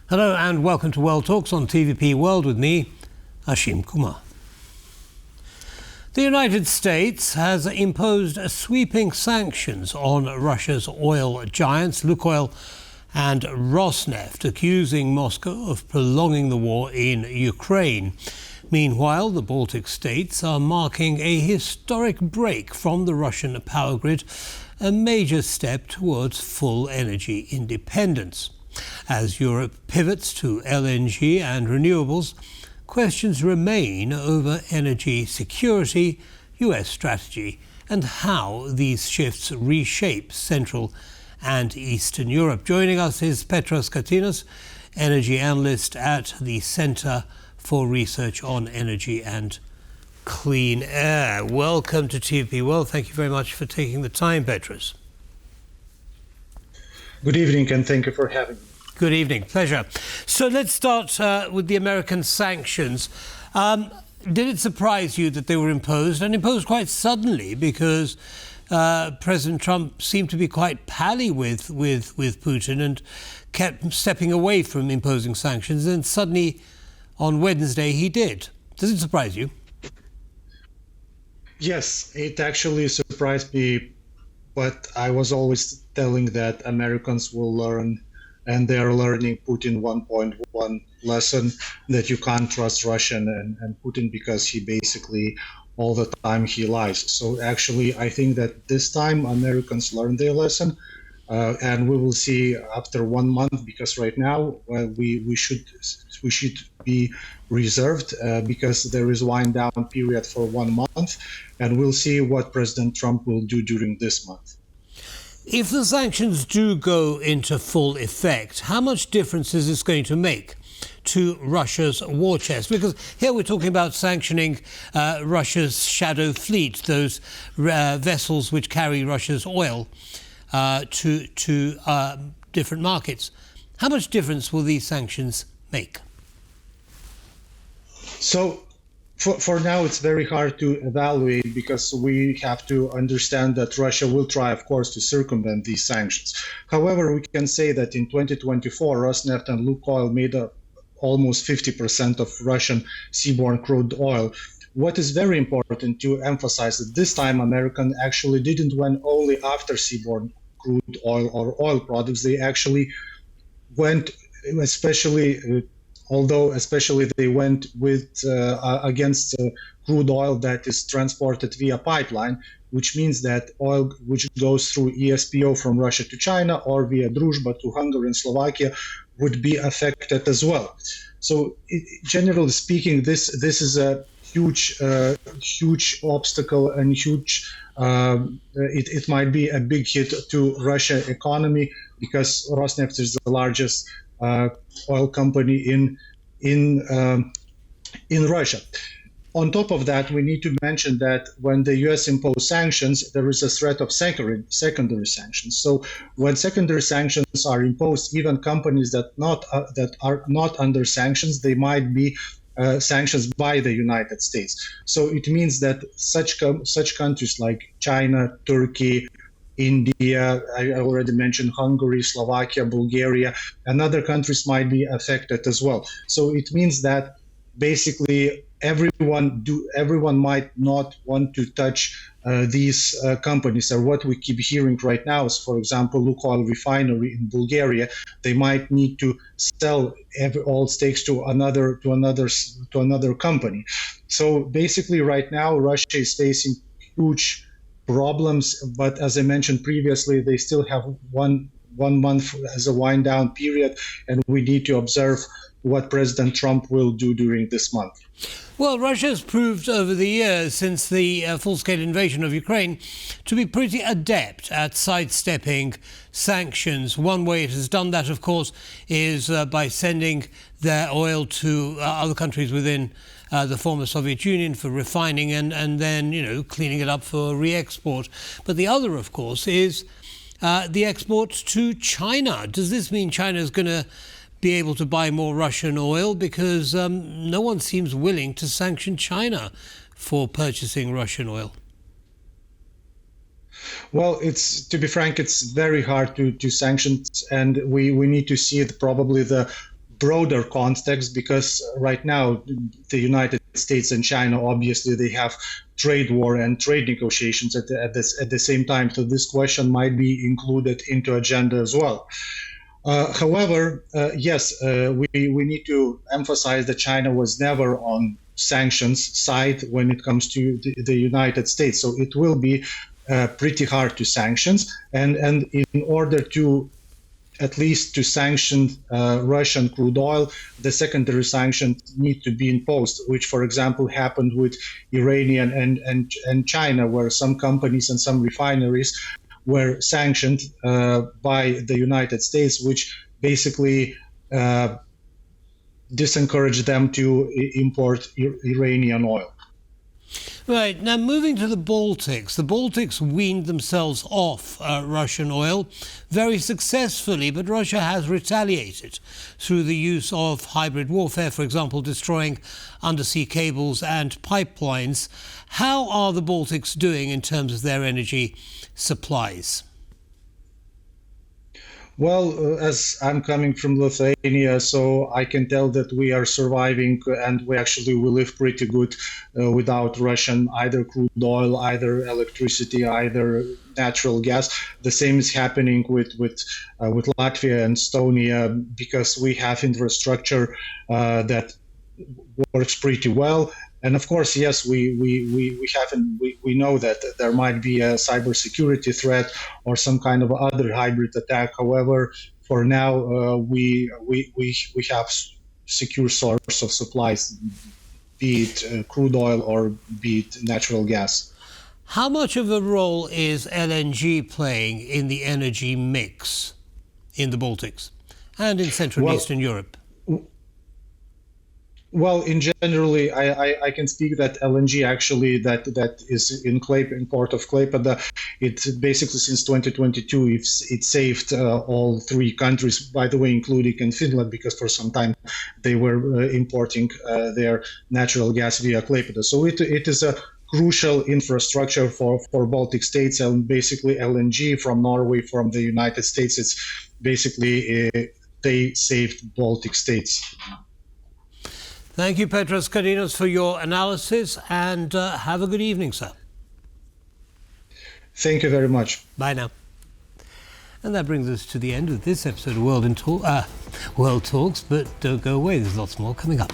Hello and welcome to World Talks on TVP World with me, Ashim Kumar. The United States has imposed sweeping sanctions on Russia's oil giants, Lukoil and Rosneft, accusing Moscow of prolonging the war in Ukraine. Meanwhile, the Baltic states are marking a historic break from the Russian power grid, a major step towards full energy independence. As Europe pivots to LNG and renewables, questions remain over energy security, US strategy, and how these shifts reshape Central and Eastern Europe. Joining us is Petras Katinas, energy analyst at the Centre for Research on Energy and Clean Air. Welcome to TVP World. Thank you very much for taking the time, Petras. Good evening, and thank you for having me. Good evening. Pleasure. So let's start with the American sanctions. Did it surprise you that they were imposed, and imposed quite suddenly, because President Trump seemed to be quite pally with Putin and kept stepping away from imposing sanctions, and suddenly on Wednesday he did. Does it surprise you? Yes, it actually surprised me, but I was always telling that Americans will learn, and they are learning Putin 1.1 lesson, that you can't trust Russian and Putin, because he basically all the time he lies. So actually, I think that this time Americans learned their lesson, and we will see after 1 month, because right now we should be reserved because there is wind down period for 1 month, and we'll see what President Trump will do during this month. If the sanctions do go into full effect, how much difference is this going to make to Russia's war chest? Because here we're talking about sanctioning Russia's shadow fleet, those vessels which carry Russia's oil to different markets. How much difference will these sanctions make? So for now, it's very hard to evaluate, because we have to understand that Russia will try, of course, to circumvent these sanctions. However, we can say that in 2024, Rosneft and Lukoil made up almost 50% of Russian seaborne crude oil. What is very important to emphasize that this time American actually didn't went only after seaborne crude oil or oil products. They actually went, especially they went with against crude oil that is transported via pipeline, which means that oil which goes through ESPO from Russia to China or via Druzhba to Hungary and Slovakia would be affected as well. So generally speaking, this is a huge obstacle, and it might be a big hit to Russia economy, because Rosneft is the largest oil company in Russia. On top of that, we need to mention that when the U.S. imposed sanctions, there is a threat of secondary sanctions. So when secondary sanctions are imposed, even companies that are not under sanctions, they might be sanctions by the United States. So it means that such countries like China, Turkey, India, I already mentioned Hungary, Slovakia, Bulgaria, and other countries might be affected as well. So it means that basically everyone might not want to touch these companies. Or what we keep hearing right now is, for example, Lukoil refinery in Bulgaria, they might need to sell all stakes to another company. So basically, right now, Russia is facing huge problems, but as I mentioned previously, they still have one month as a wind down period, and we need to observe what President Trump will do during this month. Well, Russia has proved over the years, since the full-scale invasion of Ukraine, to be pretty adept at sidestepping sanctions. One way it has done that, of course, is by sending their oil to other countries within the former Soviet Union for refining and then, cleaning it up for re-export. But the other, of course, is the export to China. Does this mean China is going to be able to buy more Russian oil? Because no one seems willing to sanction China for purchasing Russian oil. Well, to be frank, it's very hard to sanction, and we need to see probably the broader context, because right now the United States and China, obviously, they have trade war and trade negotiations at the same time. So this question might be included into agenda as well. However, yes, we need to emphasize that China was never on sanctions side when it comes to the United States. So it will be pretty hard to sanctions. And in order to at least to sanction Russian crude oil, the secondary sanctions need to be imposed, which, for example, happened with Iranian and China, where some companies and some refineries were sanctioned by the United States, which basically disencouraged them to import Iranian oil. Right, now moving to the Baltics weaned themselves off Russian oil very successfully, but Russia has retaliated through the use of hybrid warfare, for example, destroying undersea cables and pipelines. How are the Baltics doing in terms of their energy supplies? Well, as I'm coming from Lithuania, so I can tell that we are surviving, and we live pretty good without Russian either crude oil, either electricity, either natural gas. The same is happening with Latvia and Estonia, because we have infrastructure that works pretty well. And of course, yes, we know that there might be a cybersecurity threat or some kind of other hybrid attack. However, for now, we have secure source of supplies, be it crude oil or be it natural gas. How much of a role is LNG playing in the energy mix in the Baltics and in Central and Eastern Europe? Well, in generally, I can speak that LNG actually that is in port of Klaipėda. It basically since 2022 it saved all three countries, by the way, including in Finland, because for some time they were importing their natural gas via Klaipėda. So it is a crucial infrastructure for Baltic states, and basically LNG from Norway, from the United States. It's basically they saved Baltic states. Thank you, Petras Katinas, for your analysis, and have a good evening, sir. Thank you very much. Bye now. And that brings us to the end of this episode of World Talks, but don't go away, there's lots more coming up.